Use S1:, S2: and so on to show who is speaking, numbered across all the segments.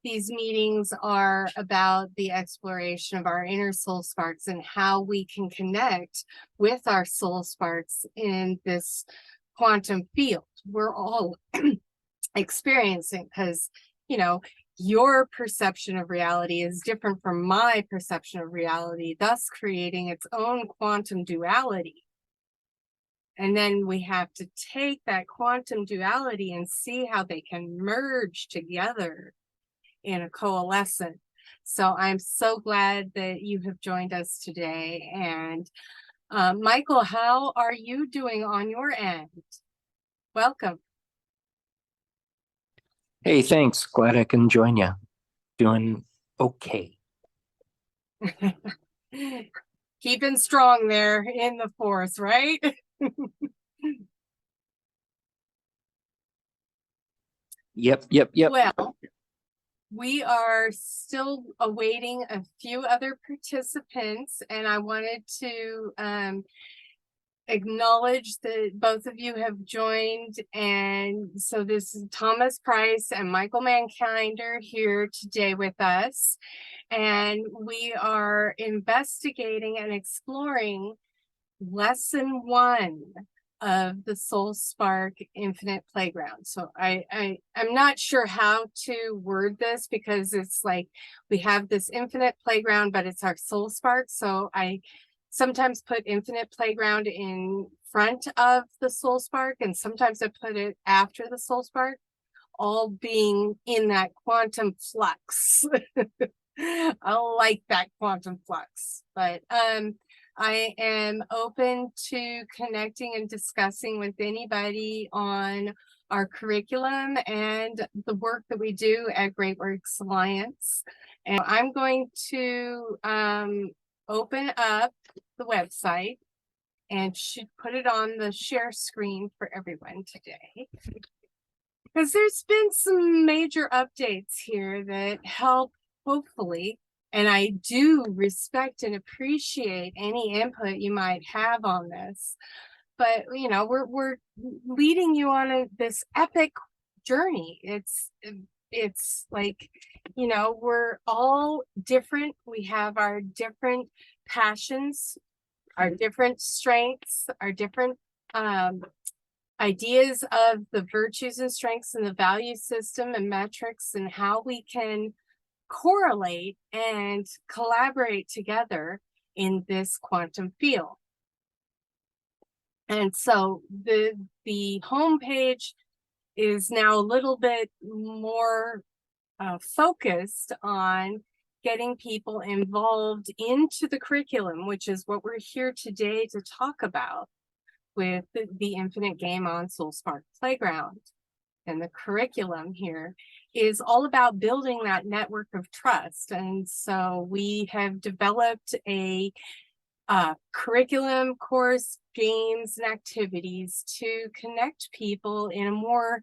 S1: these meetings are about the exploration of our inner soul sparks and how we can connect with our soul sparks in this quantum field we're all experiencing, because, you know, your perception of reality is different from my perception of reality, thus creating its own quantum duality. And then we have to take that quantum duality and see how they can merge together in a coalescence. So I'm so glad that you have joined us today. And Michael, how are you doing on your end? Welcome.
S2: Hey, thanks. Glad I can join you. Doing okay.
S1: Keeping strong there in the force, right?
S2: Yep.
S1: Well, we are still awaiting a few other participants, and I wanted to acknowledge that both of you have joined. And so this is Thomas Price and Michael Mankind are here today with us. And we are investigating and exploring lesson 1 of the SoulSpark Infinite Playground. So I'm not sure how to word this, because it's like we have this infinite playground, but it's our SoulSpark. So I sometimes put Infinite Playground in front of the SoulSpark, and sometimes I put it after the SoulSpark, all being in that quantum flux. I like that quantum flux, but I am open to connecting and discussing with anybody on our curriculum and the work that we do at Great Works Alliance. And I'm going to open up the website and should put it on the share screen for everyone today, because there's been some major updates here that help, hopefully, and I do respect and appreciate any input you might have on this. But, you know, we're leading you on this epic journey. It's like, you know, we're all different. We have our different passions, our different strengths, our different ideas of the virtues and strengths and the value system and metrics, and how we can correlate and collaborate together in this quantum field. And so the homepage is now a little bit more focused on getting people involved into the curriculum, which is what we're here today to talk about with the Infinite Game on SoulSpark Playground. And the curriculum here is all about building that network of trust. And so we have developed a curriculum, course, games, and activities to connect people in a more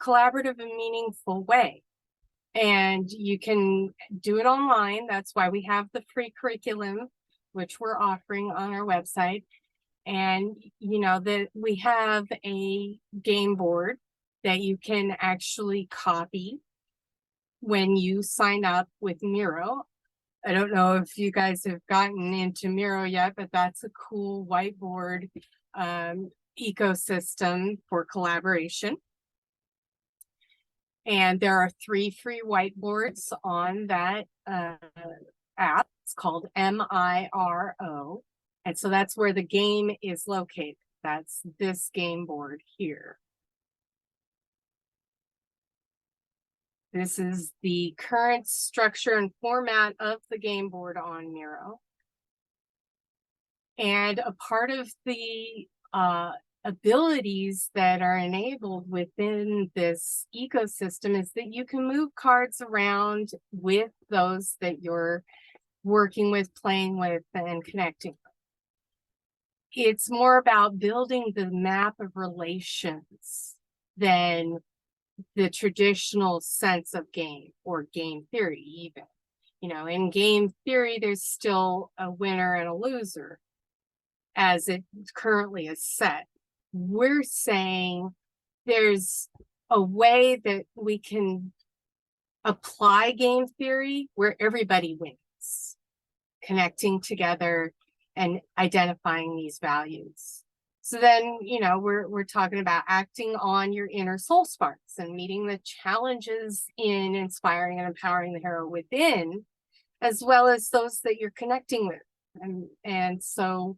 S1: collaborative and meaningful way. And you can do it online. That's why we have the free curriculum, which we're offering on our website. And, you know, that we have a game board that you can actually copy when you sign up with Miro. I don't know if you guys have gotten into Miro yet, but that's a cool whiteboard ecosystem for collaboration. And there are 3 free whiteboards on that app. It's called MIRO. And so that's where the game is located. That's this game board here. This is the current structure and format of the game board on Miro. And a part of the abilities that are enabled within this ecosystem is that you can move cards around with those that you're working with, playing with, and connecting with. It's more about building the map of relations than the traditional sense of game or game theory even. You know, in game theory, there's still a winner and a loser as it currently is set. We're saying there's a way that we can apply game theory where everybody wins, connecting together and identifying these values. So then, you know, we're talking about acting on your inner soul sparks and meeting the challenges in inspiring and empowering the hero within, as well as those that you're connecting with. And so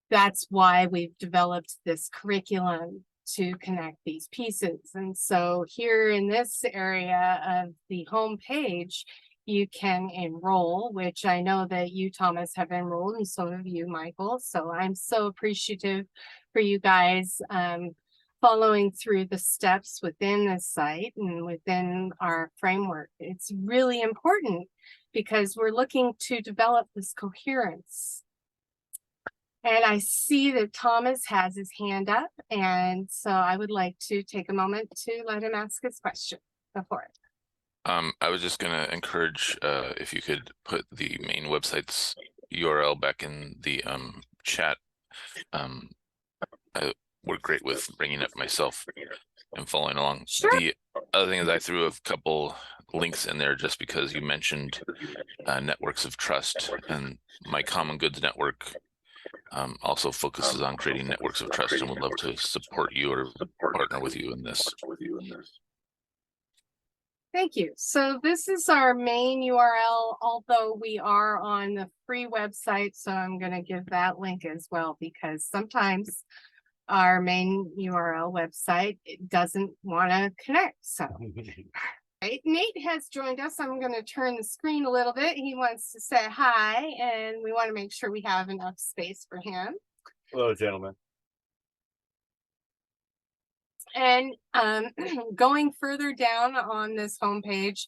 S1: that's why we've developed this curriculum to connect these pieces. And so here in this area of the home page, you can enroll, which I know that you, Thomas, have enrolled, and so have you, Michael. So I'm so appreciative for you guys following through the steps within this site and within our framework. It's really important because we're looking to develop this coherence. And I see that Thomas has his hand up, and so I would like to take a moment to let him ask his question before it.
S3: I was just gonna encourage if you could put the main website's URL back in the chat. I work great with bringing up myself and following along.
S1: Sure.
S3: The other thing is I threw a couple links in there just because you mentioned networks of trust, and my Common Goods Network also focuses on creating networks of trust and would love to support you or partner with you in this.
S1: Thank you. So this is our main URL, although we are on the free website. So I'm going to give that link as well, because sometimes our main URL website doesn't want to connect. So right, Nate has joined us. I'm going to turn the screen a little bit. He wants to say hi, and we want to make sure we have enough space for him.
S4: Hello, gentlemen.
S1: And going further down on this homepage,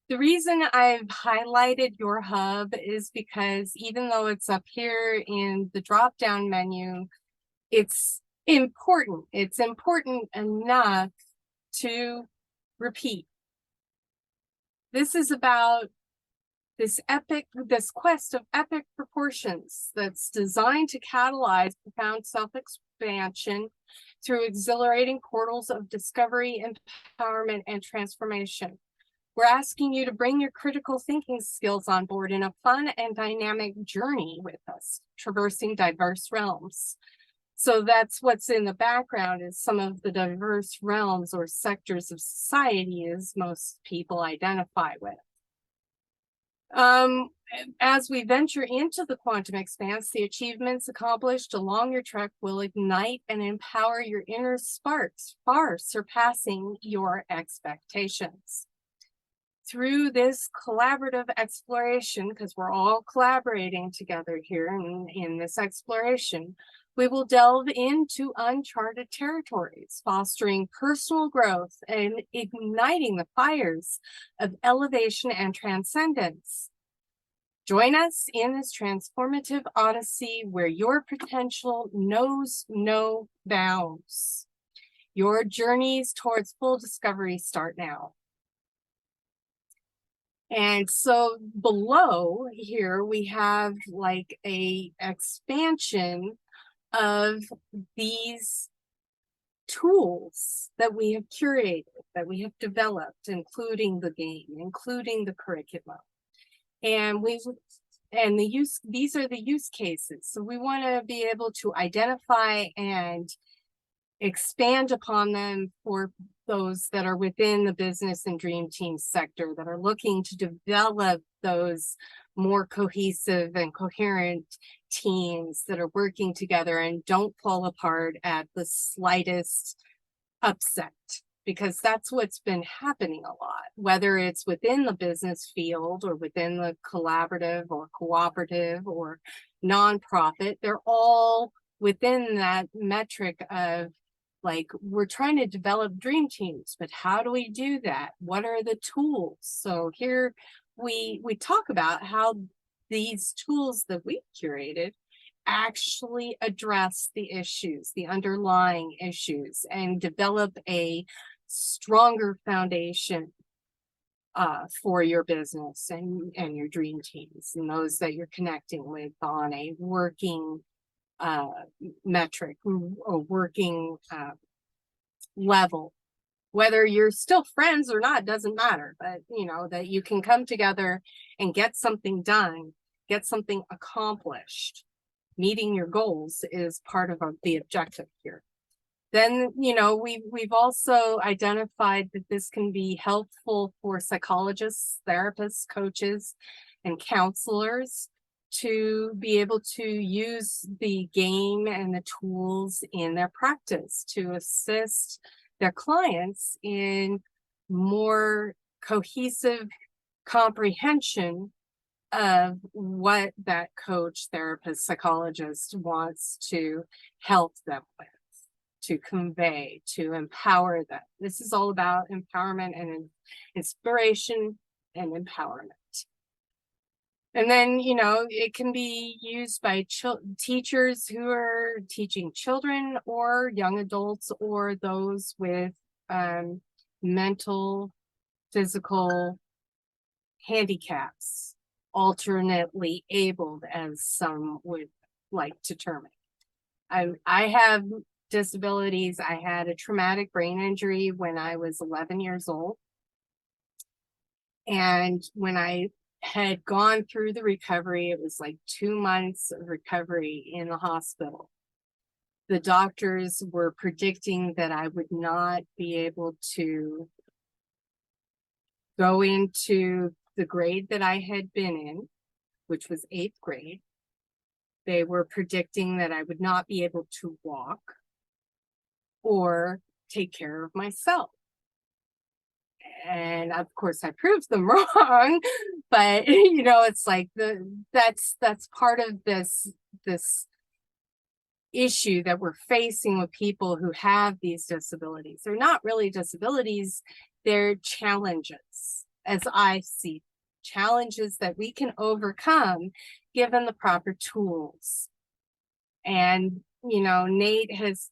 S1: the reason I've highlighted your hub is because even though it's up here in the drop-down menu, it's important. It's important enough to repeat. This is about this quest of epic proportions that's designed to catalyze profound self-expansion through exhilarating portals of discovery, empowerment, and transformation. We're asking you to bring your critical thinking skills on board in a fun and dynamic journey with us, traversing diverse realms. So that's what's in the background, is some of the diverse realms or sectors of society as most people identify with. As we venture into the quantum expanse, the achievements accomplished along your trek will ignite and empower your inner sparks, far surpassing your expectations. Through this collaborative exploration, because we're all collaborating together here in this exploration, we will delve into uncharted territories, fostering personal growth and igniting the fires of elevation and transcendence. Join us in this transformative odyssey where your potential knows no bounds. Your journeys towards full discovery start now. And so below here, we have like a expansion of these tools that we have curated, that we have developed, including the game, including the curriculum. And these are the use cases. So we want to be able to identify and expand upon them for those that are within the business and dream team sector that are looking to develop those more cohesive and coherent teams that are working together and don't fall apart at the slightest upset, because that's what's been happening a lot, whether it's within the business field or within the collaborative or cooperative or nonprofit. They're all within that metric of, like, we're trying to develop dream teams, but how do we do that? What are the tools? So here we talk about how these tools that we've curated actually address the issues, the underlying issues, and develop a stronger foundation for your business and your dream teams and those that you're connecting with on a working metric or working level. whether you're still friends or not, doesn't matter, but you know, that you can come together and get something done, get something accomplished. Meeting your goals is part of the objective here. Then, you know, we've also identified that this can be helpful for psychologists, therapists, coaches, and counselors to be able to use the game and the tools in their practice to assist their clients in more cohesive comprehension of what that coach, therapist, psychologist wants to help them with, to convey, to empower them. This is all about empowerment and inspiration and empowerment. And then, you know, it can be used by teachers who are teaching children or young adults or those with mental, physical handicaps, alternately abled, as some would like to term it. I have disabilities. I had a traumatic brain injury when I was 11 years old. And when I had gone through the recovery, it was like 2 months of recovery in the hospital. The doctors were predicting that I would not be able to go into the grade that I had been in, which was 8th grade. They were predicting that I would not be able to walk or take care of myself. And of course I proved them wrong, but you know, it's like that's part of this issue that we're facing with people who have these disabilities. They're not really disabilities, they're challenges, as I see, challenges that we can overcome given the proper tools. And you know, Nate has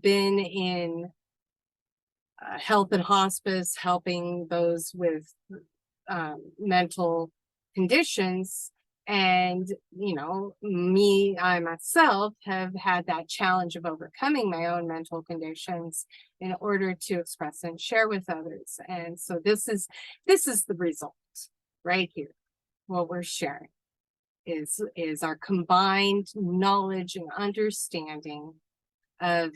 S1: been in health and hospice, helping those with mental conditions. And, you know, I myself have had that challenge of overcoming my own mental conditions in order to express and share with others. And so this is the result right here. What we're sharing is our combined knowledge and understanding of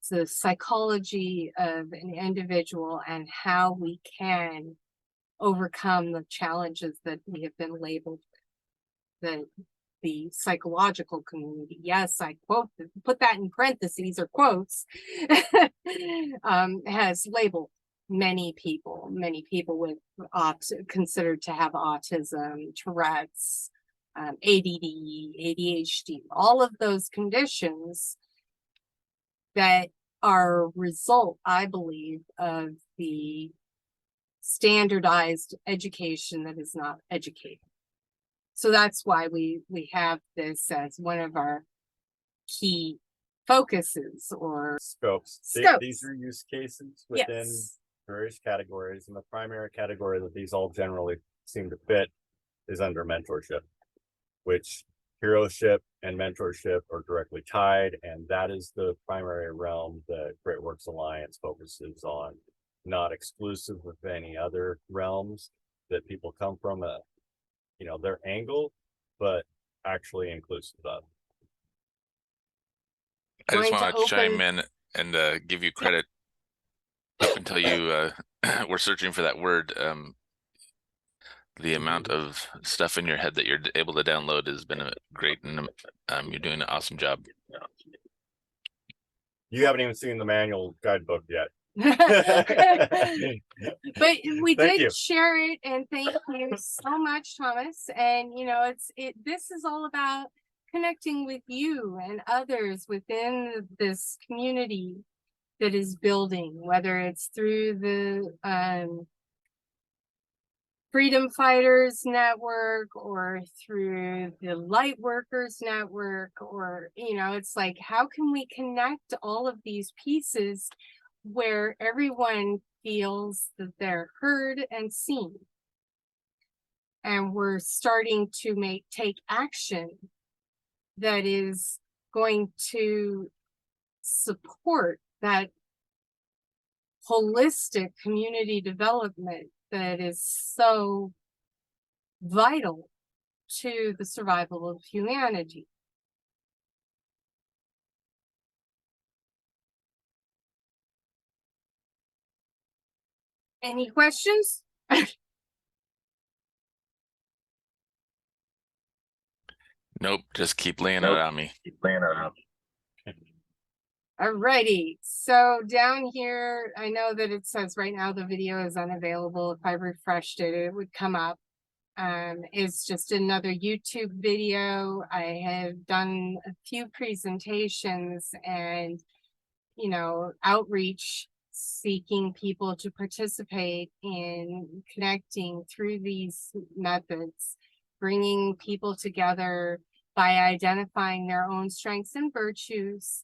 S1: the psychology of an individual and how we can overcome the challenges that we have been labeled with. The psychological community, yes, I quote, put that in parentheses or quotes, has labeled many people with considered to have autism, Tourette's, ADD, ADHD, all of those conditions that are a result, I believe, of the standardized education that is not educated. So that's why we have this as one of our key focuses or
S4: scopes. These are use cases within various categories, and the primary category that these all generally seem to fit is under mentorship, which heroship and mentorship are directly tied, and that is the primary realm that Great Works Alliance focuses on, not exclusive of any other realms that people come from their angle, but actually inclusive of.
S3: I just want to chime in and give you credit. Up until you were searching for that word, the amount of stuff in your head that you're able to download has been great, and you're doing an awesome job.
S4: You haven't even seen the manual guidebook yet.
S1: But we did share it, and thank you so much, Thomas. And you know, this is all about connecting with you and others within this community that is building, whether it's through the Freedom Fighters Network or through the Light Workers Network, or you know, it's like, how can we connect all of these pieces where everyone feels that they're heard and seen, and we're starting to take action that is going to support that holistic community development that is so vital to the survival of humanity. Any questions?
S3: Nope, just keep laying it on me.
S1: Alrighty, so down here, I know that it says right now the video is unavailable. If I refreshed it, it would come up. It's just another YouTube video. I have done a few presentations and, you know, outreach, seeking people to participate in connecting through these methods, bringing people together by identifying their own strengths and virtues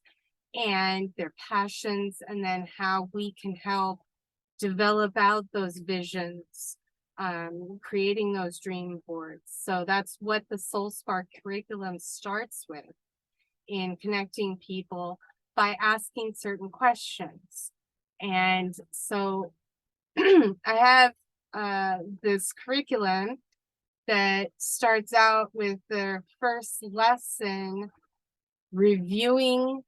S1: and their passions, and then how we can help develop out those visions, creating those dream boards. So that's what the SoulSpark curriculum starts with, in connecting people by asking certain questions. And so I have this curriculum that starts out with the first lesson reviewing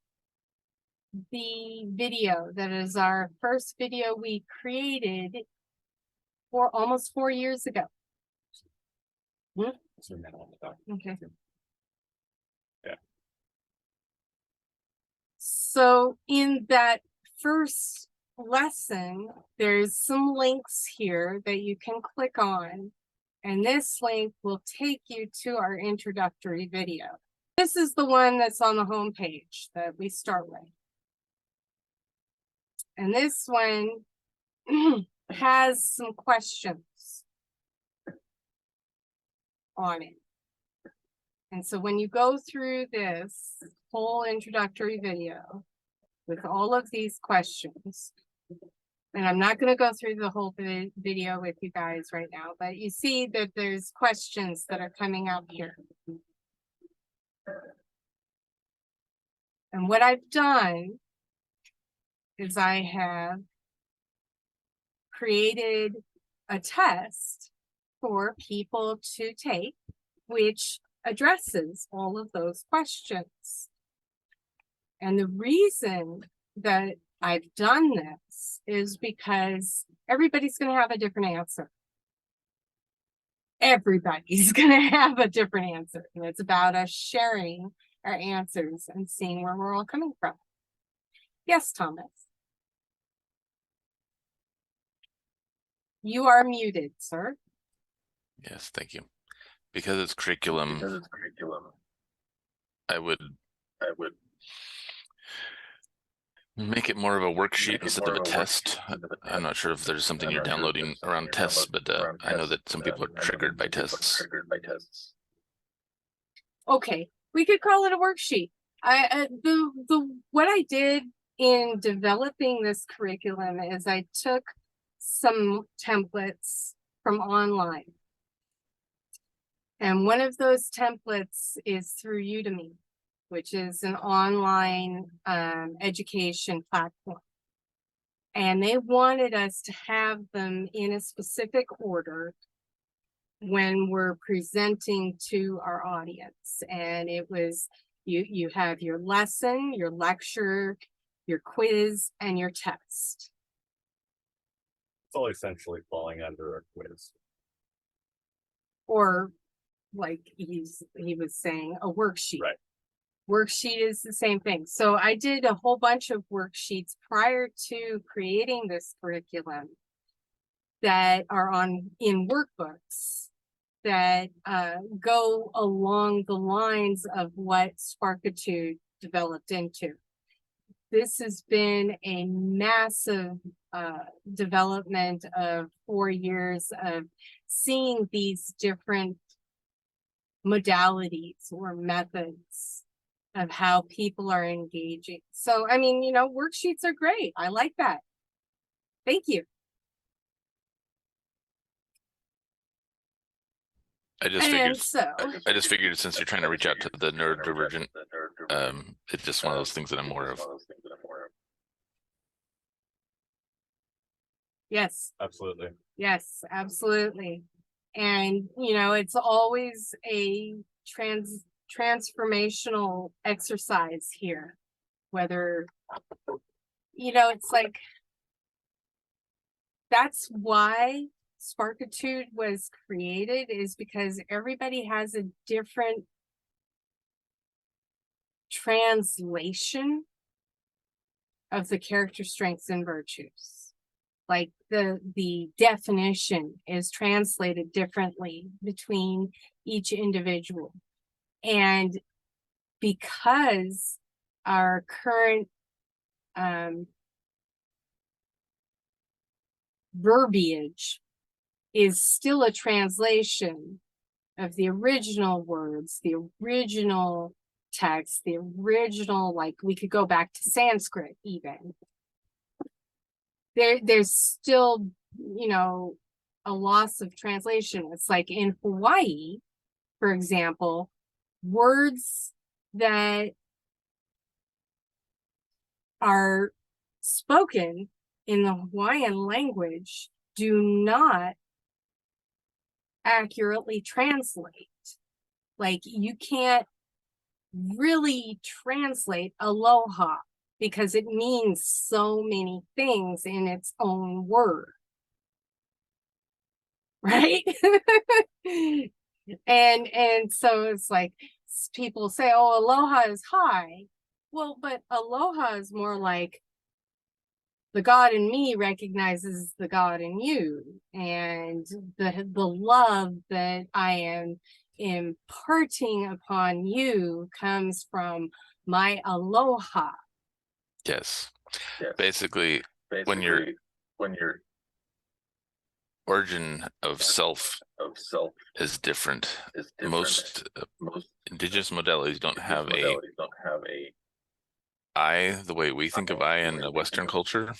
S1: the video. That is our first video we created for almost 4 years ago. Okay.
S4: Yeah.
S1: So in that first lesson, there's some links here that you can click on, and this link will take you to our introductory video. This is the one that's on the home page that we start with. And this one has some questions on it. And so when you go through this whole introductory video with all of these questions, and I'm not going to go through the whole video with you guys right now, but you see that there's questions that are coming up here. And what I've done is I have created a test for people to take, which addresses all of those questions. And the reason that I've done this is because everybody's going to have a different answer. Everybody's going to have a different answer. And it's about us sharing our answers and seeing where we're all coming from. Yes, Thomas. You are muted, sir.
S3: Yes, thank you. Because it's curriculum, I would make it more of a worksheet instead of a test. I'm not sure if there's something you're downloading around tests, but I know that some people are triggered by tests.
S1: Okay, we could call it a worksheet. What I did in developing this curriculum is I took some templates from online. And one of those templates is through Udemy, which is an online education platform. And they wanted us to have them in a specific order when we're presenting to our audience. And it was, you have your lesson, your lecture, your quiz, and your test.
S4: It's all essentially falling under a quiz.
S1: Or like he was saying, a worksheet.
S4: Right.
S1: Worksheet is the same thing. So I did a whole bunch of worksheets prior to creating this curriculum that are in workbooks that go along the lines of what Sparkitude developed into. This has been a massive development of 4 years of seeing these different modalities or methods of how people are engaging. So, I mean, you know, worksheets are great. I like that. Thank you.
S3: I just figured since you're trying to reach out to the neurodivergent, it's just one of those things that I'm aware of.
S1: Yes.
S4: Absolutely.
S1: Yes, absolutely. And, you know, it's always a transformational exercise here, whether, you know, it's like, that's why Sparkitude was created, is because everybody has a different translation of the character strengths and virtues. Like the definition is translated differently between each individual. And because our current verbiage is still a translation of the original words, the original text, the original, like we could go back to Sanskrit even. There's still, you know, a loss of translation. It's like in Hawaii, for example, words that are spoken in the Hawaiian language do not accurately translate. Like you can't really translate aloha because it means so many things in its own word. Right? and so it's like people say, oh, aloha is hi. Well, but aloha is more like the God in me recognizes the God in you, and the love that I am imparting upon you comes from my aloha.
S3: Yes. Basically, when your origin of self is different, most indigenous modalities don't have a I the way we think of I in the Western culture.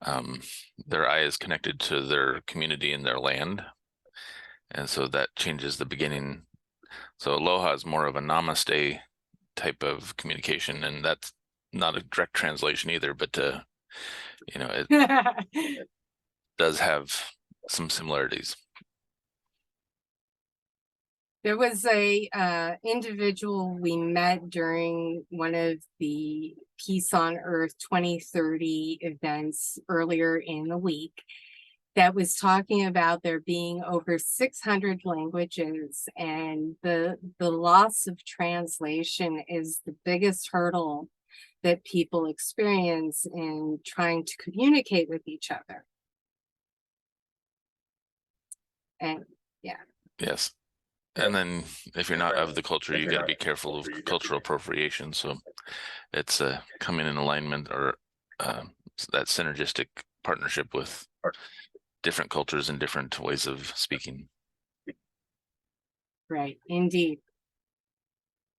S3: Their I is connected to their community and their land, and so that changes the beginning. So aloha is more of a namaste type of communication, and that's not a direct translation either, but you know, it does have some similarities.
S1: There was a individual we met during one of the Peace on Earth 2030 events earlier in the week that was talking about there being over 600 languages, and the loss of translation is the biggest hurdle that people experience in trying to communicate with each other. And yeah.
S3: Yes. And then if you're not of the culture, you got to be careful of cultural appropriation. So it's coming in alignment, or that synergistic partnership with different cultures and different ways of speaking.
S1: Right. Indeed.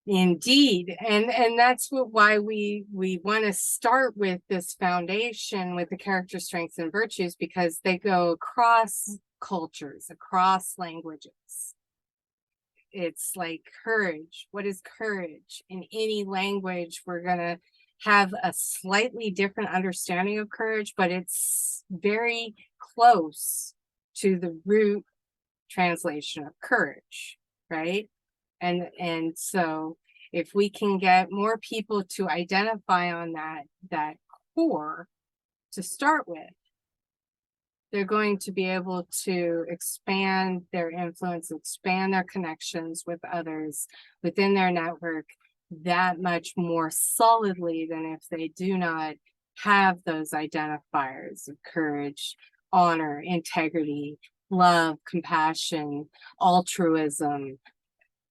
S1: Indeed. And that's why we want to start with this foundation with the character strengths and virtues, because they go across cultures, across languages. It's like courage. What is courage? In any language, we're going to have a slightly different understanding of courage, but it's very close to the root translation of courage, right? And so if we can get more people to identify on that core to start with, they're going to be able to expand their influence, expand their connections with others within their network that much more solidly than if they do not have those identifiers of courage, honor, integrity, love, compassion, altruism,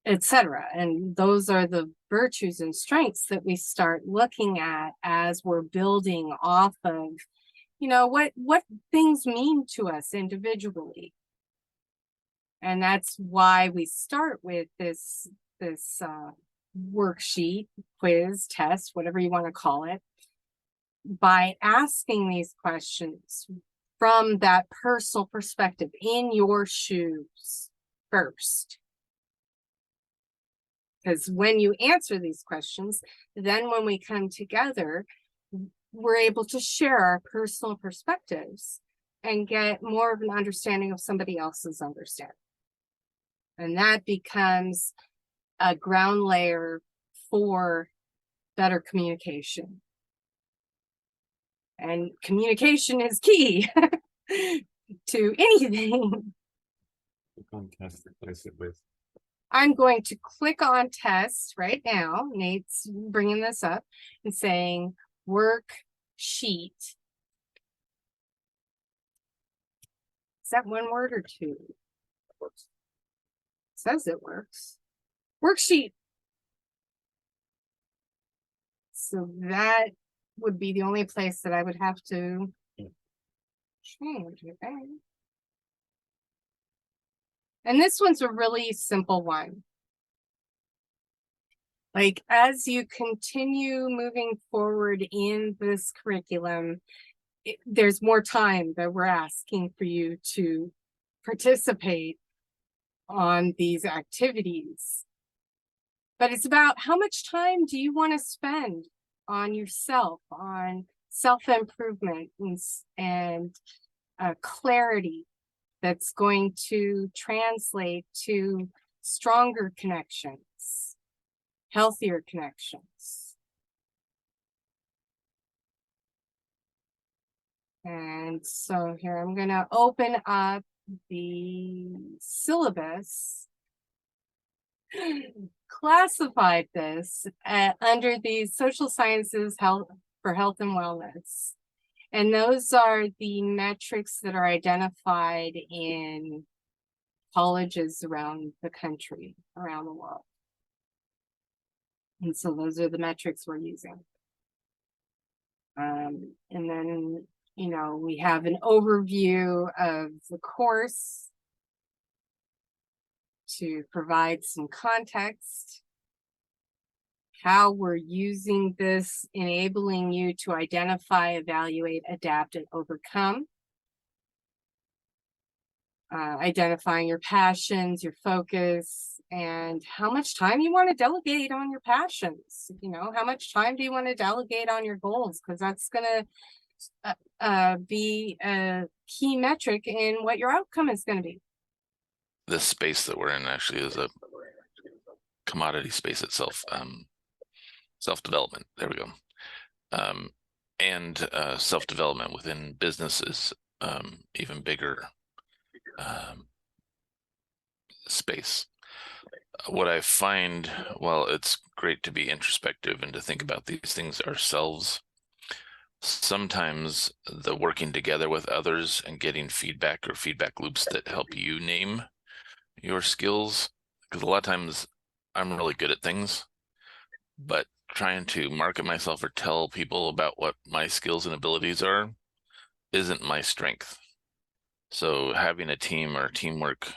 S1: etc. And those are the virtues and strengths that we start looking at as we're building off of, you know, what things mean to us individually. And that's why we start with this worksheet, quiz, test, whatever you want to call it, by asking these questions from that personal perspective, in your shoes first. Because when you answer these questions, then when we come together, we're able to share our personal perspectives and get more of an understanding of somebody else's understanding. And that becomes a ground layer for better communication. And communication is key to anything.
S4: Replace it with
S1: I'm going to click on test right now. Nate's bringing this up and saying worksheet. Is that one word or two?
S4: works.
S1: Says it works. Worksheet. So that would be the only place that I would have to change, okay? And this one's a really simple one. Like, as you continue moving forward in this curriculum, there's more time that we're asking for you to participate on these activities. But it's about how much time do you want to spend on yourself, on self-improvement and clarity that's going to translate to stronger connections, healthier connections. And so here I'm going to open up the syllabus, classified this under the social sciences for health and wellness. And those are the metrics that are identified in colleges around the country, around the world. And so those are the metrics we're using. And then, you know, we have an overview of the course to provide some context, how we're using this, enabling you to identify, evaluate, adapt, and overcome. Identifying your passions, your focus, and how much time you want to delegate on your passions. You know, how much time do you want to delegate on your goals? Because that's going to be a key metric in what your outcome is going to be.
S3: This space that we're in actually is a commodity space itself. Self-development, there we go. And self-development within businesses, even bigger space. What I find, while it's great to be introspective and to think about these things ourselves, sometimes the working together with others and getting feedback or feedback loops that help you name your skills, because a lot of times I'm really good at things, but trying to market myself or tell people about what my skills and abilities are isn't my strength. So having a team or teamwork,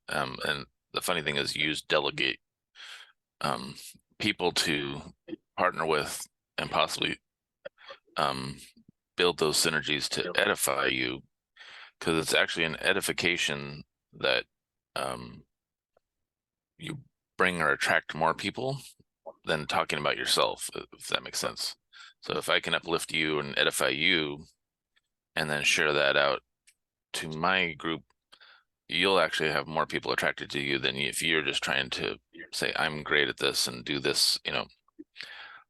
S3: and the funny thing is use delegate people to partner with and possibly build those synergies to edify you, because it's actually an edification that you bring or attract more people than talking about yourself, if that makes sense. So if I can uplift you and edify you and then share that out to my group, you'll actually have more people attracted to you than if you're just trying to say, I'm great at this and do this, you know.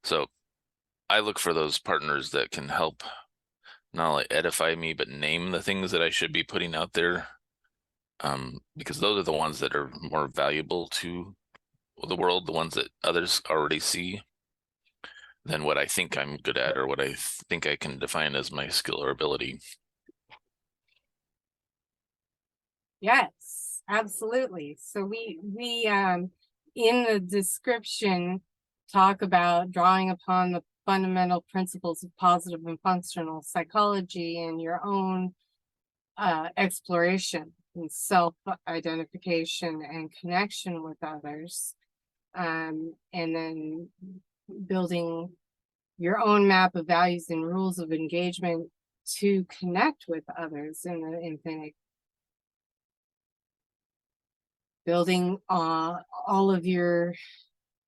S3: So I look for those partners that can help not only edify me, but name the things that I should be putting out there, because those are the ones that are more valuable to the world, the ones that others already see, than what I think I'm good at or what I think I can define as my skill or ability.
S1: Yes, absolutely. So we in the description talk about drawing upon the fundamental principles of positive and functional psychology and your own exploration and self-identification and connection with others. And then building your own map of values and rules of engagement to connect with others in the infinite. Building all of your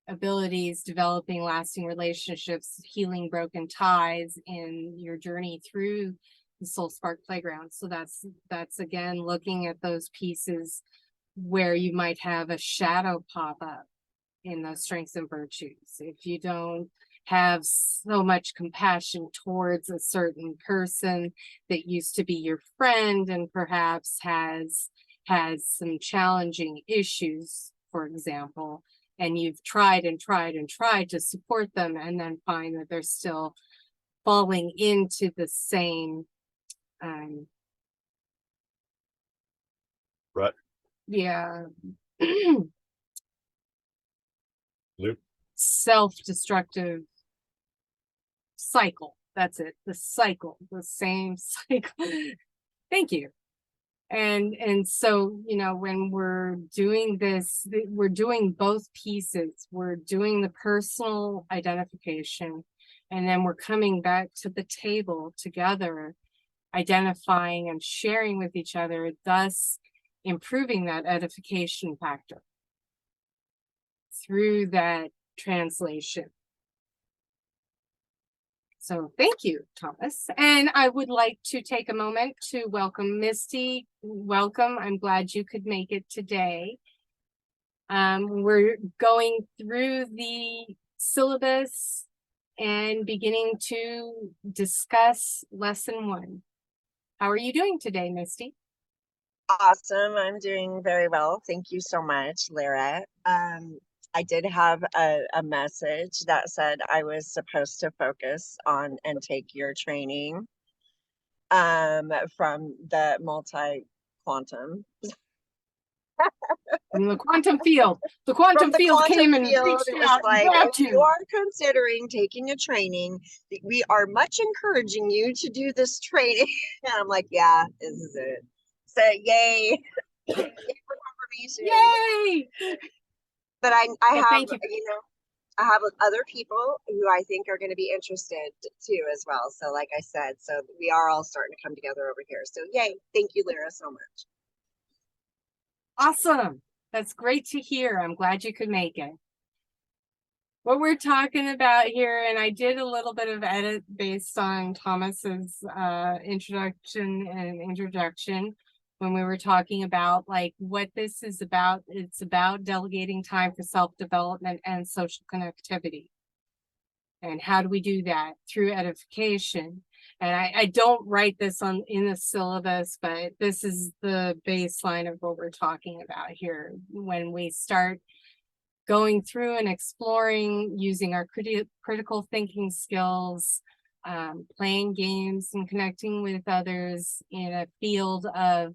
S1: abilities, developing lasting relationships, healing broken ties in your journey through the SoulSpark Playground. So that's again looking at those pieces where you might have a shadow pop up in those strengths and virtues. If you don't have so much compassion towards a certain person that used to be your friend and perhaps has some challenging issues, for example, and you've tried and tried and tried to support them and then find that they're still falling into the same
S4: Right.
S1: Yeah.
S4: Loop.
S1: Self-destructive cycle. That's it. The cycle, the same cycle. Thank you. And so, you know, when we're doing this, we're doing both pieces. We're doing the personal identification, and then we're coming back to the table together, identifying and sharing with each other, thus improving that edification factor through that translation. So thank you, Thomas. And I would like to take a moment to welcome Misty. Welcome. I'm glad you could make it today. We're going through the syllabus and beginning to discuss lesson 1. How are you doing today, Misty?
S5: Awesome. I'm doing very well. Thank you so much, Lyra. I did have a message that said I was supposed to focus on and take your training from the multi-quantum.
S1: From the quantum field. The quantum field came and reached out and
S5: like,
S1: grabbed
S5: if you are considering taking a training, we are much encouraging you to do this training. And I'm like, yeah, this is it. So yay. Yay for confirmation.
S1: Yay!
S5: But I
S1: Well,
S5: have,
S1: thank you.
S5: you know, I have other people who I think are going to be interested too as well. So like I said, so we are all starting to come together over here. So yay. Thank you, Lyra, so much.
S1: Awesome. That's great to hear. I'm glad you could make it. What we're talking about here, and I did a little bit of edit based on Thomas's introduction and interjection when we were talking about like what this is about. It's about delegating time for self-development and social connectivity. And how do we do that? Through edification. And I don't write this in the syllabus, but this is the baseline of what we're talking about here. When we start going through and exploring using our critical thinking skills, playing games and connecting with others in a field of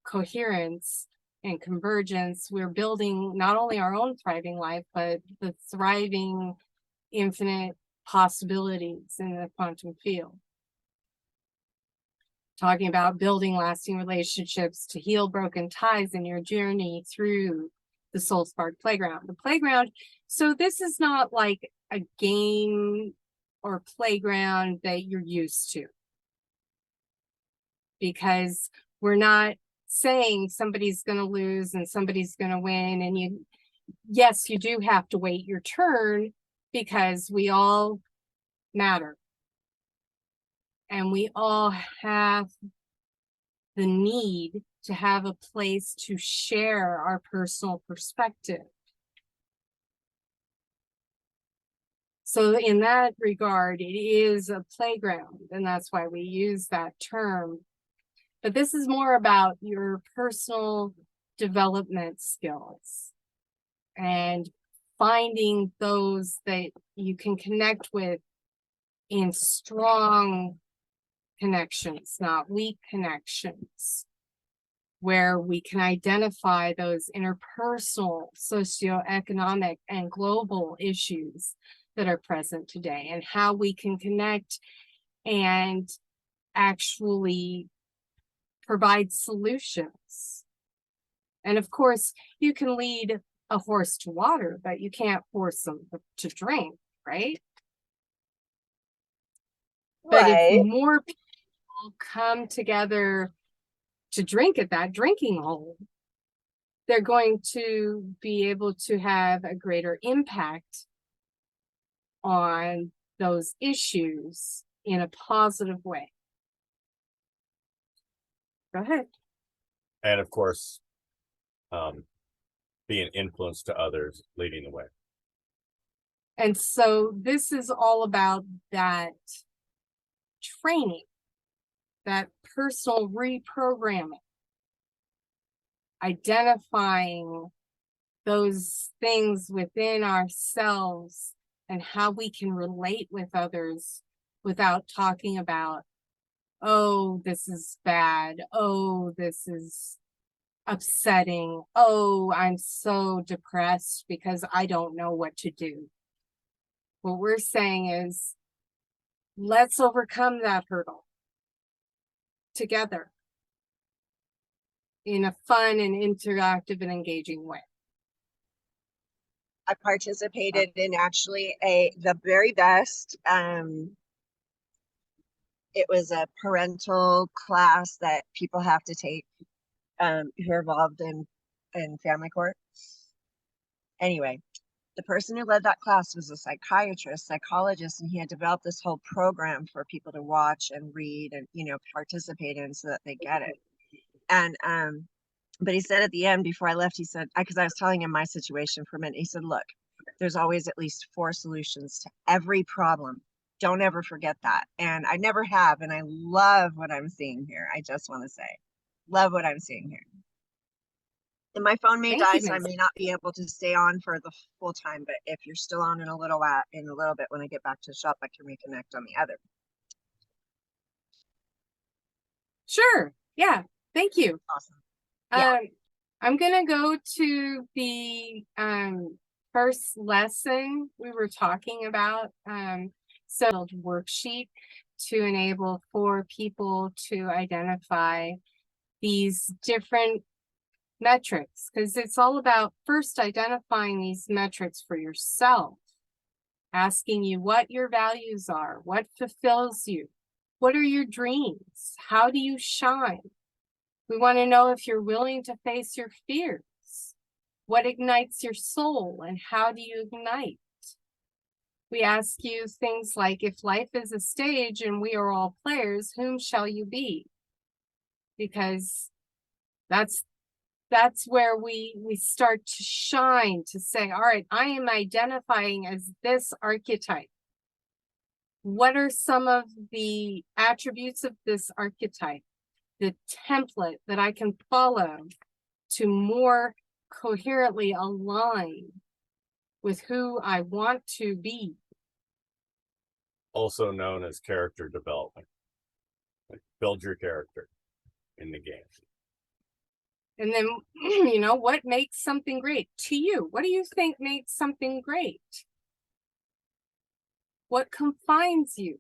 S1: coherence and convergence, we're building not only our own thriving life, but the thriving infinite possibilities in the quantum field. Talking about building lasting relationships to heal broken ties in your journey through the SoulSpark Playground. The playground, so this is not like a game or playground that you're used to. Because we're not saying somebody's going to lose and somebody's going to win. And yes, you do have to wait your turn because we all matter. And we all have the need to have a place to share our personal perspective. So in that regard, it is a playground, and that's why we use that term. But this is more about your personal development skills and finding those that you can connect with in strong connections, not weak connections, where we can identify those interpersonal, socioeconomic, and global issues that are present today and how we can connect and actually provide solutions. And of course, you can lead a horse to water, but you can't force them to drink, right? But if more people come together to drink at that drinking hole, they're going to be able to have a greater impact on those issues in a positive way. Go ahead.
S4: And of course, be an influence to others, leading the way.
S1: And so this is all about that training, that personal reprogramming, identifying those things within ourselves and how we can relate with others without talking about, oh, this is bad. Oh, this is upsetting. Oh, I'm so depressed because I don't know what to do. What we're saying is, let's overcome that hurdle together in a fun and interactive and engaging way.
S5: I participated in actually the very best. It was a parental class that people have to take who are involved in family court. Anyway, the person who led that class was a psychologist, and he had developed this whole program for people to watch and read and, you know, participate in so that they get it. And but he said at the end, before I left, he said, because I was telling him my situation for a minute, he said, look, there's always at least 4 solutions to every problem. Don't ever forget that. And I never have, and I love what I'm seeing here. I just want to say, love what I'm seeing here. And my phone may die, so I may not be able to stay on for the full time, but if you're still on in a little bit, when I get back to the shop, I can reconnect on the other.
S1: Sure. Yeah. Thank you.
S5: Awesome. Yeah.
S1: I'm going to go to the first lesson we were talking about. So worksheet to enable for people to identify these different metrics, because it's all about first identifying these metrics for yourself, asking you what your values are, what fulfills you, what are your dreams, how do you shine. We want to know if you're willing to face your fears, what ignites your soul, and how do you ignite. We ask you things like, if life is a stage and we are all players, whom shall you be? Because that's where we start to shine, to say, all right, I am identifying as this archetype. What are some of the attributes of this archetype, the template that I can follow to more coherently align with who I want to be?
S4: Also known as character development. Like, build your character in the game.
S1: And then, you know, what makes something great to you? What do you think makes something great? What confines you?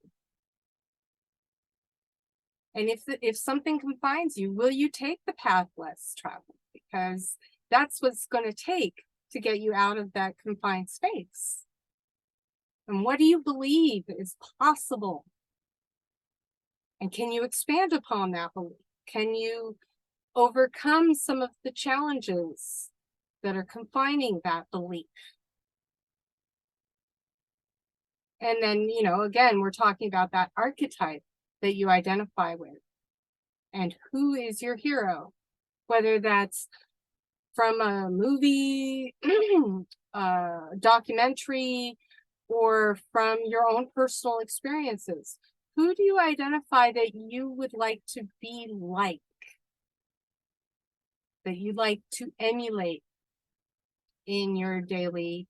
S1: And if something confines you, will you take the path less traveled? Because that's what's going to take to get you out of that confined space. And what do you believe is possible? And can you expand upon that belief? Can you overcome some of the challenges that are confining that belief? And then, you know, again, we're talking about that archetype that you identify with. And who is your hero? Whether that's from a movie, documentary, or from your own personal experiences. Who do you identify that you would like to be like? That you'd like to emulate in your daily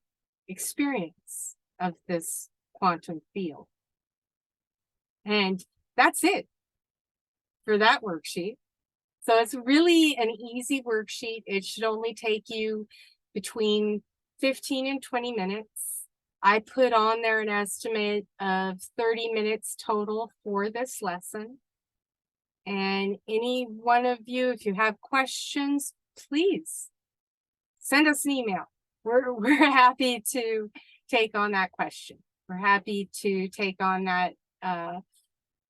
S1: experience of this quantum field? And that's it for that worksheet. So it's really an easy worksheet. It should only take you between 15 and 20 minutes. I put on there an estimate of 30 minutes total for this lesson. And any one of you, if you have questions, please send us an email. We're happy to take on that question. We're happy to take on that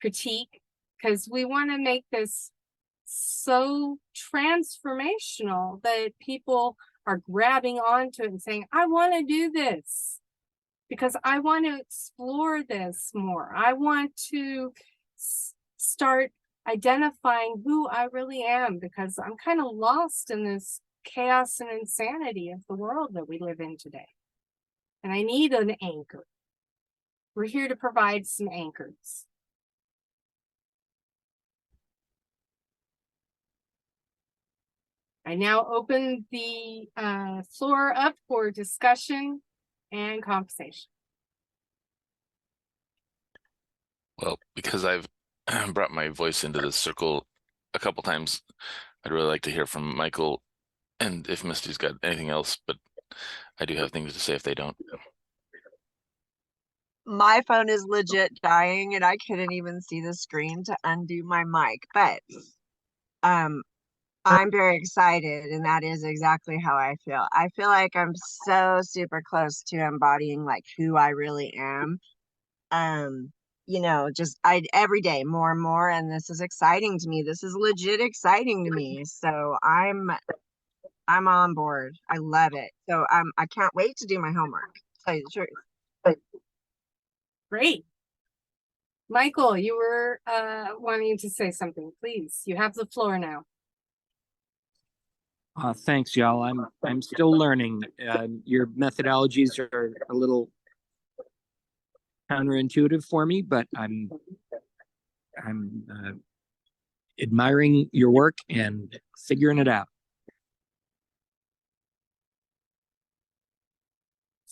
S1: critique, because we want to make this so transformational that people are grabbing onto it and saying, I want to do this because I want to explore this more. I want to start identifying who I really am, because I'm kind of lost in this chaos and insanity of the world that we live in today. And I need an anchor. We're here to provide some anchors. I now open the floor up for discussion and conversation.
S3: Well, because I've brought my voice into this circle a couple times, I'd really like to hear from Michael, and if Misty's got anything else, but I do have things to say if they don't.
S5: My phone is legit dying and I couldn't even see the screen to undo my mic, but I'm very excited, and that is exactly how I feel. I feel like I'm so super close to embodying like who I really am. You know, just every day more and more, and this is exciting to me. This is legit exciting to me. So I'm on board. I love it. So I can't wait to do my homework. To tell you the truth.
S1: Great. Michael, you were wanting to say something. Please, you have the floor now.
S2: Thanks, y'all. I'm still learning. Your methodologies are a little counterintuitive for me, but I'm admiring your work and figuring it out.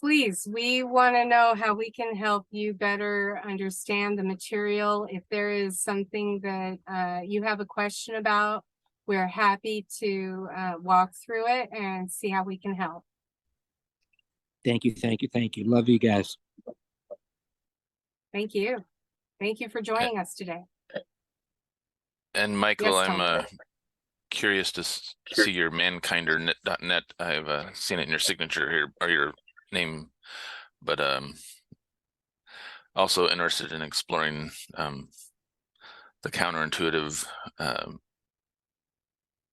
S1: Please, we want to know how we can help you better understand the material. If there is something that you have a question about, we're happy to walk through it and see how we can help.
S2: Thank you, thank you, thank you. Love you guys.
S1: Thank you. Thank you for joining us today.
S3: And Michael,
S1: Yes, Tom.
S3: I'm curious to see your mankinder.net. I've seen it in your signature here, or your name, but also interested in exploring the counterintuitive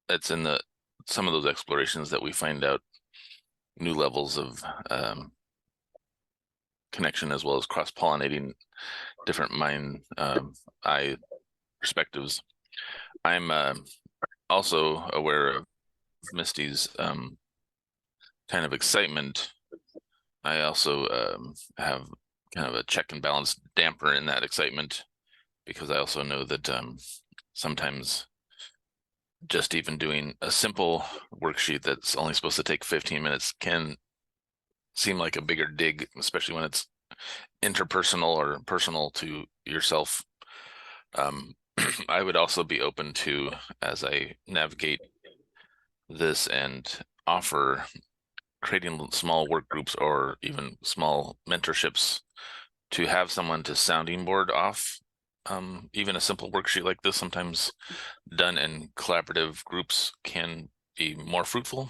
S3: that's in some of those explorations that we find out new levels of connection, as well as cross-pollinating different mind eye perspectives. I'm also aware of Misty's kind of excitement. I also have kind of a check and balance damper in that excitement, because I also know that sometimes just even doing a simple worksheet that's only supposed to take 15 minutes can seem like a bigger dig, especially when it's interpersonal or personal to yourself. I would also be open to, as I navigate this and offer, creating small work groups or even small mentorships, to have someone to sounding board off even a simple worksheet like this. Sometimes done in collaborative groups can be more fruitful,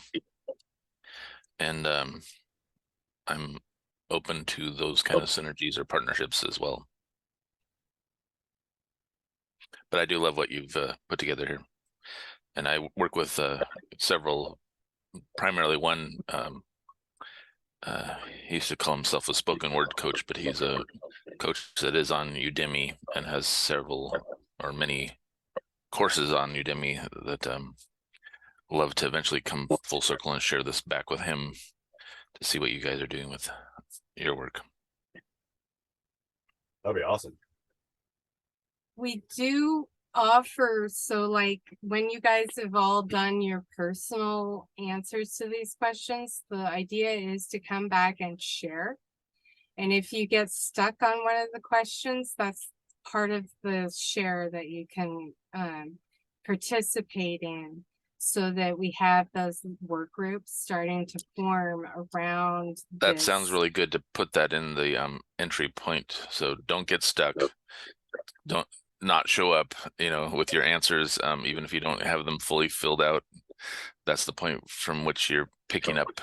S3: and I'm open to those kind of synergies or partnerships as well. But I do love what you've put together here, and I work with several, primarily one. He used to call himself a spoken word coach, but he's a coach that is on Udemy and has several or many courses on Udemy that love to eventually come full circle and share this back with him to see what you guys are doing with your work.
S4: That'd be awesome.
S1: We do offer, so like when you guys have all done your personal answers to these questions, the idea is to come back and share. And if you get stuck on one of the questions, that's part of the share that you can participate in, so that we have those work groups starting to form around
S3: That
S1: this.
S3: sounds really good to put that in the entry point. So don't get stuck. Don't not show up, with your answers, even if you don't have them fully filled out. That's the point from which you're picking up.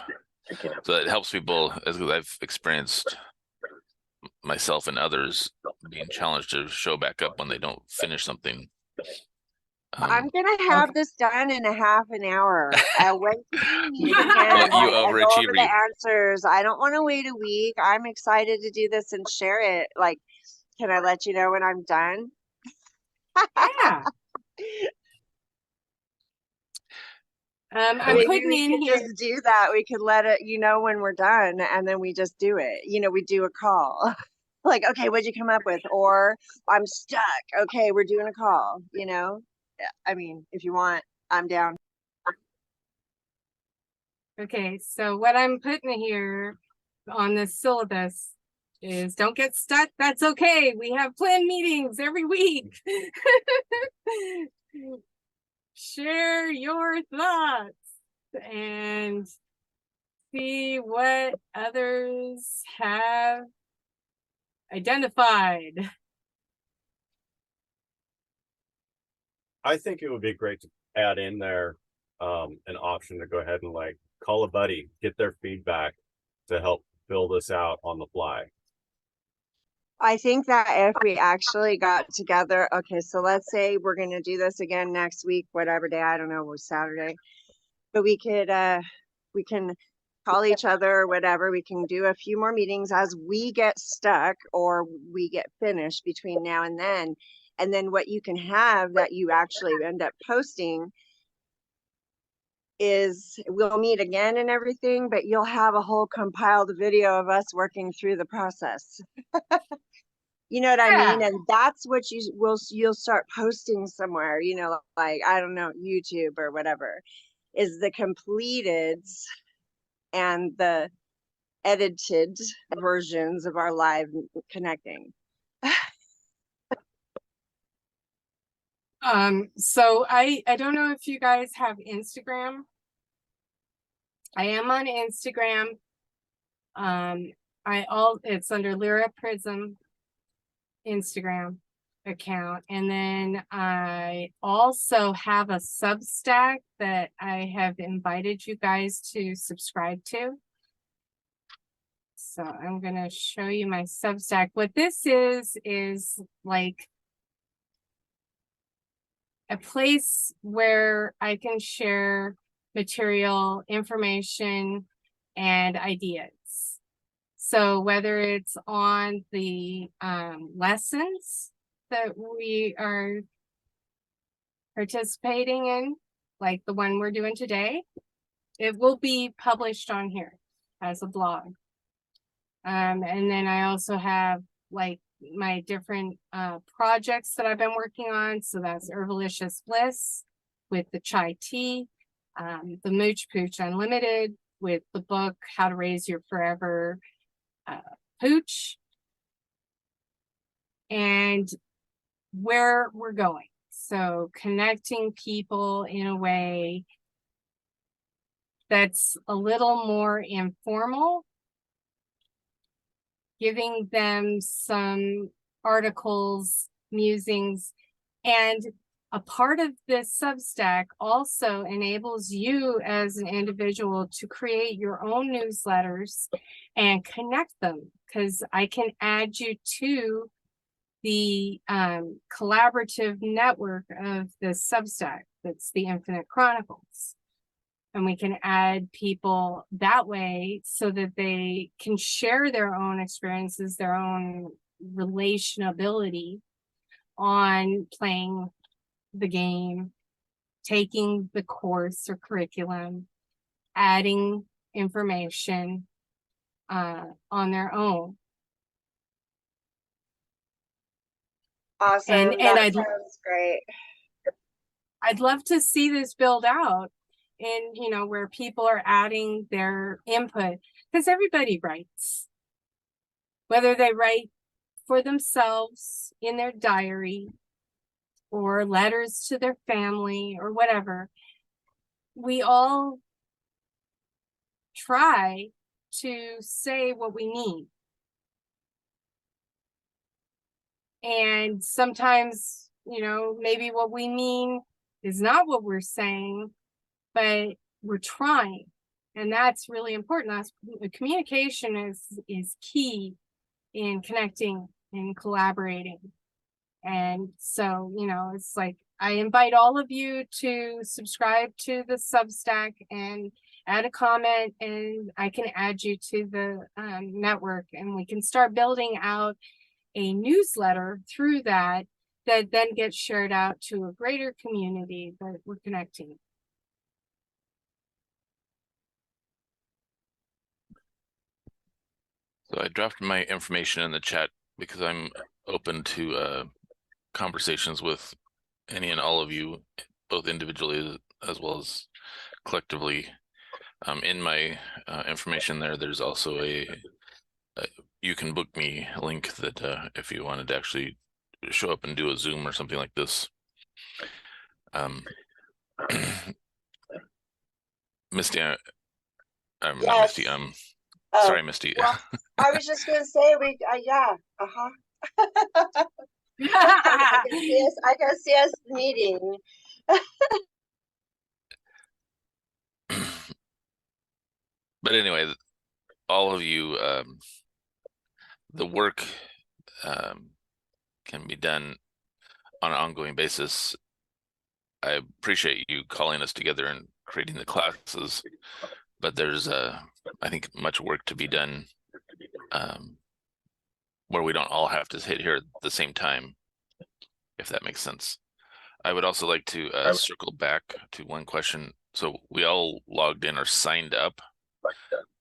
S3: So it helps people, as I've experienced myself and others being challenged to show back up when they don't finish something.
S5: I'm gonna have this done in a half an hour. Wait till we meet again.
S3: Well, you
S5: I'll go over
S3: overachiever.
S5: the answers. I don't want to wait a week. I'm excited to do this and share it. Like, can I let you know when I'm done?
S1: Yeah. I'm
S5: Maybe
S1: putting
S5: we
S1: in
S5: could
S1: here.
S5: just do that. We could let it, when we're done, and then we just do it. We do a call. Like, okay, what'd you come up with? Or I'm stuck. Okay, we're doing a call, Yeah, I mean, if you want, I'm down.
S1: Okay, so what I'm putting here on this syllabus is don't get stuck. That's okay. We have planned meetings every week. Share your thoughts and see what others have identified.
S4: I think it would be great to add in there an option to go ahead and like call a buddy, get their feedback to help fill this out on the fly.
S5: I think that if we actually got together, okay, so let's say we're going to do this again next week, whatever day, I don't know, it was Saturday, but we can call each other or whatever. We can do a few more meetings as we get stuck or we get finished between now and then. And then what you can have that you actually end up posting is we'll meet again and everything, but you'll have a whole compiled video of us working through the process. You know what I mean? And that's what you'll start posting somewhere, like, I don't know, YouTube or whatever, is the completed and the edited versions of our live connecting.
S1: So I don't know if you guys have Instagram. I am on Instagram. It's under Lyra Prism Instagram account, and then I also have a Substack that I have invited you guys to subscribe to. So I'm gonna show you my Substack. What this is like a place where I can share material, information, and ideas. So whether it's on the lessons that we are participating in, like the one we're doing today, it will be published on here as a blog. And then I also have like my different projects that I've been working on. So that's Herbalicious Bliss with the chai tea, the Mooch Pooch Unlimited with the book How to Raise Your Forever Pooch, and where we're going. So connecting people in a way that's a little more informal, giving them some articles, musings, and a part of this Substack also enables you as an individual to create your own newsletters and connect them, because I can add you to the collaborative network of the Substack. That's the Infinite Chronicles. And we can add people that way so that they can share their own experiences, their own relationability on playing the game, taking the course or curriculum, adding information on their own.
S5: Awesome. That sounds great.
S1: I'd love to see this build out in, where people are adding their input, because everybody writes, whether they write for themselves in their diary or letters to their family or whatever. We all try to say what we need. And sometimes, maybe what we mean is not what we're saying, but we're trying. And that's really important. Communication is key in connecting and collaborating. And so, it's like, I invite all of you to subscribe to the Substack and add a comment, and I can add you to the network, and we can start building out a newsletter through that that then gets shared out to a greater community that we're connecting.
S3: So I dropped my information in the chat because I'm open to conversations with any and all of you, both individually as well as collectively. In my information there's also a you can book me link that if you wanted to actually show up and do a Zoom or something like this. Misty, I'm not
S5: Yes.
S3: Misty.
S5: Oh,
S3: Sorry, Misty.
S5: well, I was just gonna say yeah, I can see us meeting.
S3: But anyway, all of you, the work can be done on an ongoing basis. I appreciate you calling us together and creating the classes, but there's I think much work to be done where we don't all have to hit here at the same time, if that makes sense. I would also like to circle back to one question. So we all logged in or signed up,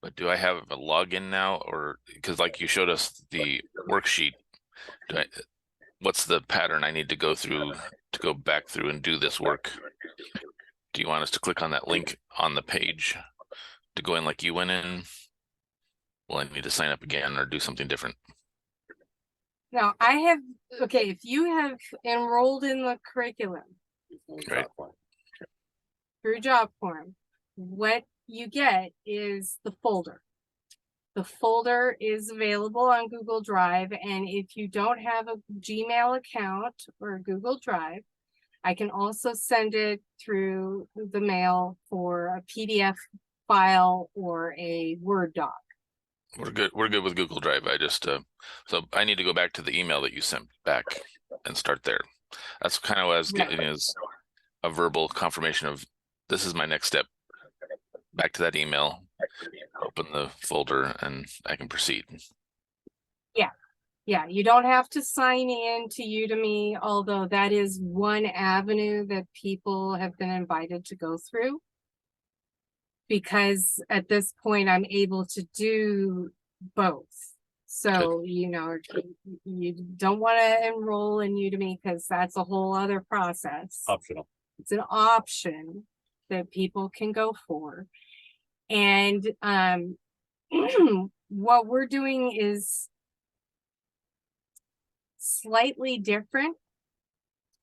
S3: but do I have a login now? Or because like you showed us the worksheet, what's the pattern I need to go through to go back through and do this work? Do you want us to click on that link on the page to go in like you went in? Will I need to sign up again or do something different?
S1: Now I have, okay, if you have enrolled in the curriculum
S3: Right.
S1: through job form, what you get is the folder. The folder is available on Google Drive, and if you don't have a Gmail account or Google Drive, I can also send it through the mail for a PDF file or a Word doc.
S3: We're good. We're good with Google Drive. I just so I need to go back to the email that you sent back and start there. That's kind of what I was getting, is a verbal confirmation of this is my next step. Back to that email, open the folder, and I can proceed.
S1: Yeah, you don't have to sign in to Udemy, although that is one avenue that people have been invited to go through. Because at this point, I'm able to do both. So, you know, you don't want to enroll in Udemy because that's a whole other process.
S4: Optional.
S1: It's an option that people can go for. And what we're doing is slightly different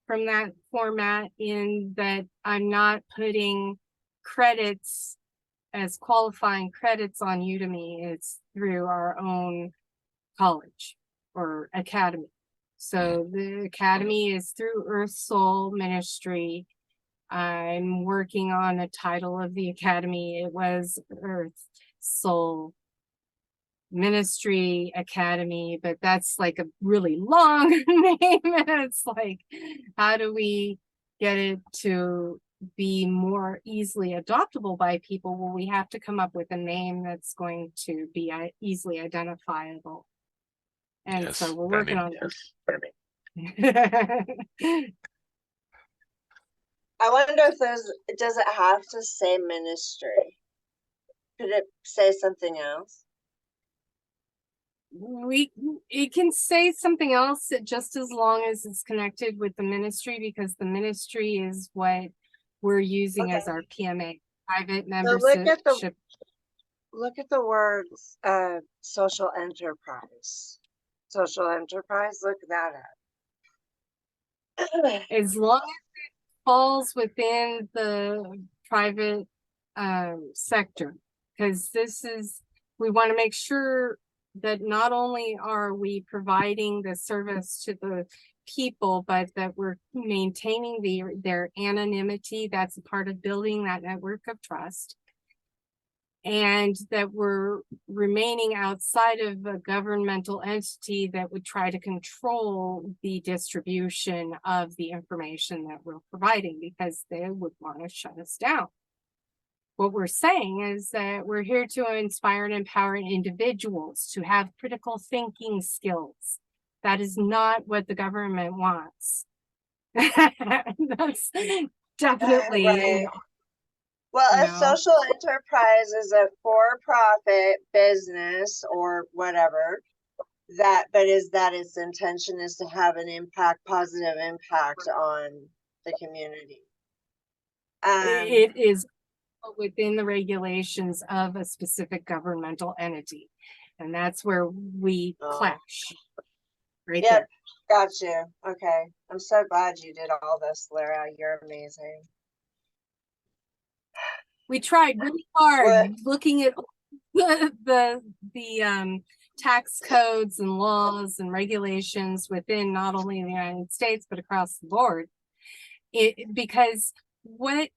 S1: from that format in that I'm not putting credits as qualifying credits on Udemy. It's through our own college or academy. So the academy is through Earth Soul Ministry. I'm working on the title of the academy. It was Earth Soul Ministry Academy, but that's like a really long name. And it's like, how do we get it to be more easily adoptable by people? Well, we have to come up with a name that's going to be easily identifiable. And
S3: Yes,
S1: so we're working on
S3: yes.
S1: it.
S5: I wonder if does it have to say ministry? Could it say something else?
S1: It can say something else just as long as it's connected with the ministry, because the ministry is what we're using as our PMA, private membership.
S5: Look at the words social enterprise. Social enterprise, look that up.
S1: As long as it falls within the private sector, because we want to make sure that not only are we providing the service to the people, but that we're maintaining their anonymity. That's a part of building that network of trust. And that we're remaining outside of a governmental entity that would try to control the distribution of the information that we're providing, because they would want to shut us down. What we're saying is that we're here to inspire and empower individuals to have critical thinking skills. That is not what the government wants. That's definitely,
S5: Right. Well,
S1: you
S5: a
S1: know.
S5: social enterprise is a for-profit business or whatever but its intention is to have an positive impact on the community.
S1: It is within the regulations of a specific governmental entity. And that's where we clash. Right
S5: Yep,
S1: there.
S5: got you. Okay. I'm so glad you did all this, Lyra. You're amazing.
S1: We tried really hard
S5: What?
S1: looking at the tax codes and laws and regulations within not only the United States but across the board. Because what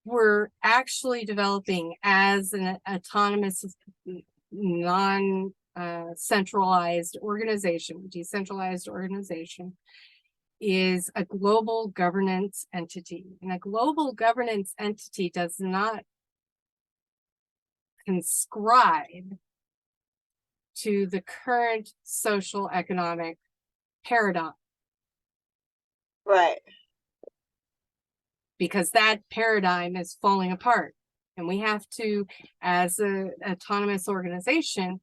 S1: we're actually developing as an autonomous, non-centralized organization, decentralized organization, is a global governance entity. And a global governance entity does not conscribe to the current social economic paradigm.
S5: Right.
S1: Because that paradigm is falling apart. And we have to, as an autonomous organization,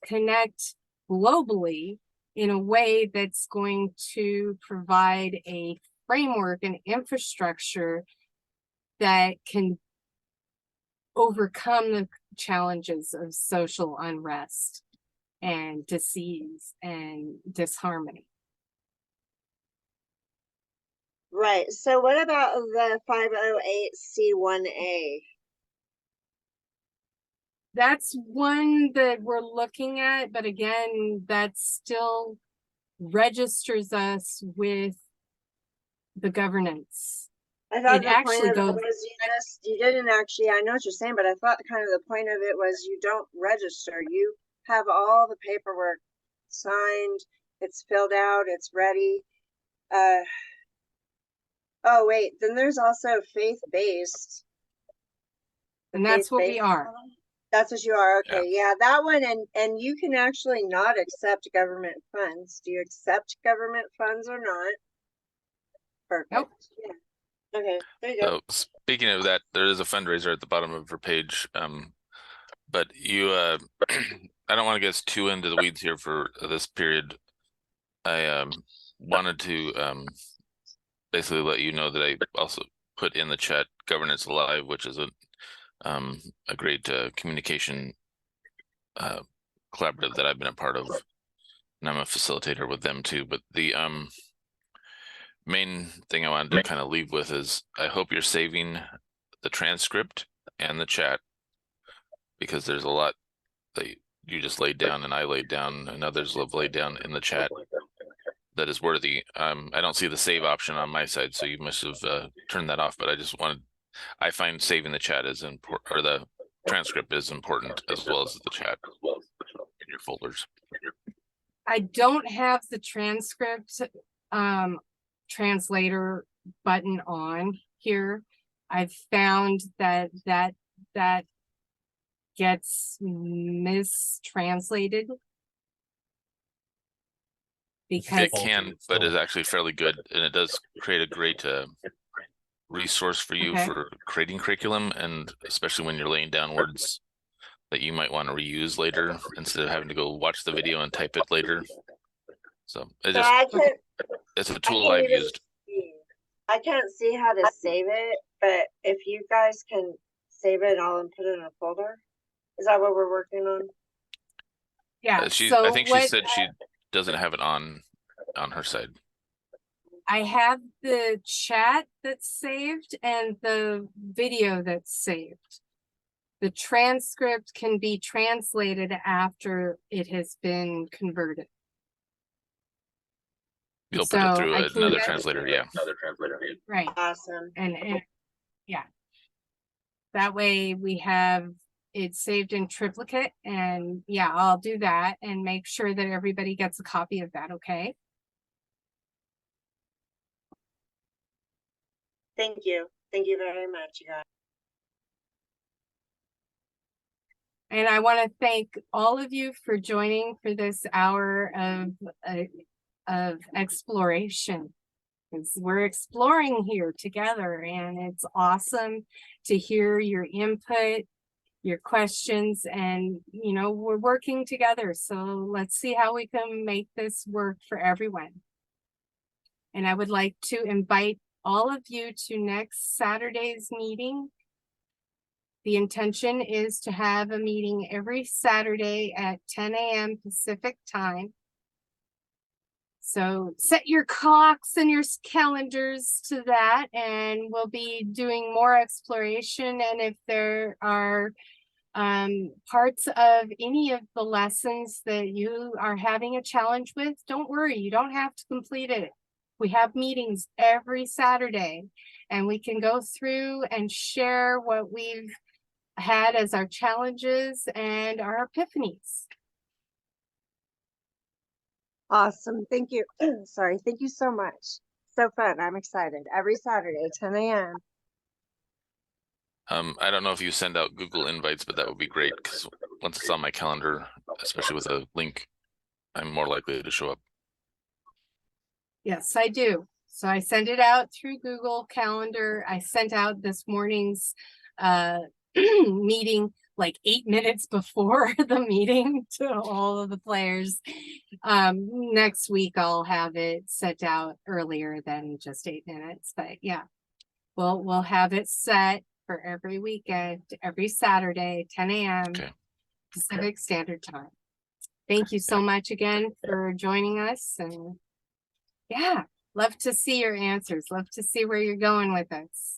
S1: connect globally in a way that's going to provide a framework and infrastructure that can overcome the challenges of social unrest and disease and disharmony.
S5: Right. So what about the 508c1a?
S1: That's one that we're looking at, but again, that still registers us with the governance.
S5: I thought
S1: It
S5: the point
S1: actually
S5: of it
S1: goes,
S5: was you didn't actually, I know what you're saying, but I thought kind of the point of it was you don't register. You have all the paperwork signed, it's filled out, it's ready. Oh wait, then there's also faith-based.
S1: and that's what we
S5: Faith-based
S1: are.
S5: model? That's what you are. Okay. Yeah, that one. And you can actually not accept government funds. Do you accept government funds or not? Perfect.
S1: Nope.
S5: Yeah. Okay, there you go.
S3: So speaking of that, there is a fundraiser at the bottom of her page. But you, I don't want to get us too into the weeds here for this period. I wanted to basically let you know that I also put in the chat Governance Alive, which is a great communication collaborative that I've been a part of, and I'm a facilitator with them too. But the main thing I wanted to kind of leave with is I hope you're saving the transcript and the chat, because there's a lot that you just laid down and I laid down and others have laid down in the chat that is worthy. I don't see the save option on my side, so you must have turned that off, but I find saving the chat is important, or the transcript is important, as well as the chat in your folders.
S1: I don't have the transcript translator button on here. I've found that gets mistranslated. Because
S3: it can, but is actually fairly good, and it does create a great resource for you for creating curriculum, and especially when you're laying down words that you might want to reuse later instead of having to go watch the video and type it later. So it just it's a tool I've used.
S5: I can't see how to save it, but if you guys can save it all and put it in a folder, is that what we're working on?
S1: Yeah.
S3: I think she said she doesn't have it on her side.
S1: I have the chat that's saved and the video that's saved. The transcript can be translated after it has been converted.
S3: You'll put it through another translator, yeah.
S1: Right.
S5: Awesome.
S1: And yeah. That way we have it saved in triplicate, and yeah, I'll do that and make sure that everybody gets a copy of that, okay?
S5: Thank you. Thank you very much, you guys.
S1: And I want to thank all of you for joining for this hour of exploration. Because we're exploring here together, and it's awesome to hear your input, your questions, and we're working together. So let's see how we can make this work for everyone. And I would like to invite all of you to next Saturday's meeting. The intention is to have a meeting every Saturday at 10 a.m. Pacific time. So set your clocks and your calendars to that, and we'll be doing more exploration. And if there are parts of any of the lessons that you are having a challenge with, don't worry, you don't have to complete it. We have meetings every Saturday, and we can go through and share what we've had as our challenges and our epiphanies.
S5: Awesome. Thank you. Sorry. Thank you so much. So fun. I'm excited. Every Saturday, 10 a.m.
S3: I don't know if you send out Google invites, but that would be great because once it's on my calendar, especially with a link, I'm more likely to show up.
S1: Yes, I do. So I send it out through Google Calendar. I sent out this morning's meeting like 8 minutes before the meeting to all of the players. Next week I'll have it sent out earlier than just 8 minutes, but yeah, we'll have it set for every weekend, every Saturday, 10 a.m.
S3: Okay.
S1: Pacific Standard Time. Thank you so much again for joining us, and yeah, love to see your answers. Love to see where you're going with us.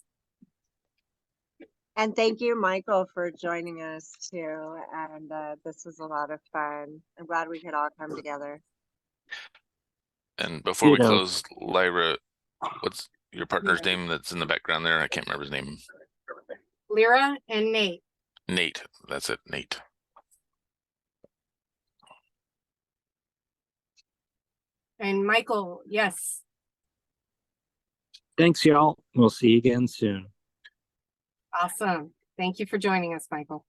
S5: And thank you, Michael, for joining us too. And this was a lot of fun. I'm glad we could all come together.
S3: And before we
S2: Ditto.
S3: close, Lyra, what's your partner's name that's in the background there? I can't remember his name.
S1: Lyra and Nate.
S3: Nate. That's it, Nate.
S1: And Michael, yes.
S2: Thanks, y'all. We'll see you again soon.
S1: Awesome. Thank you for joining us, Michael.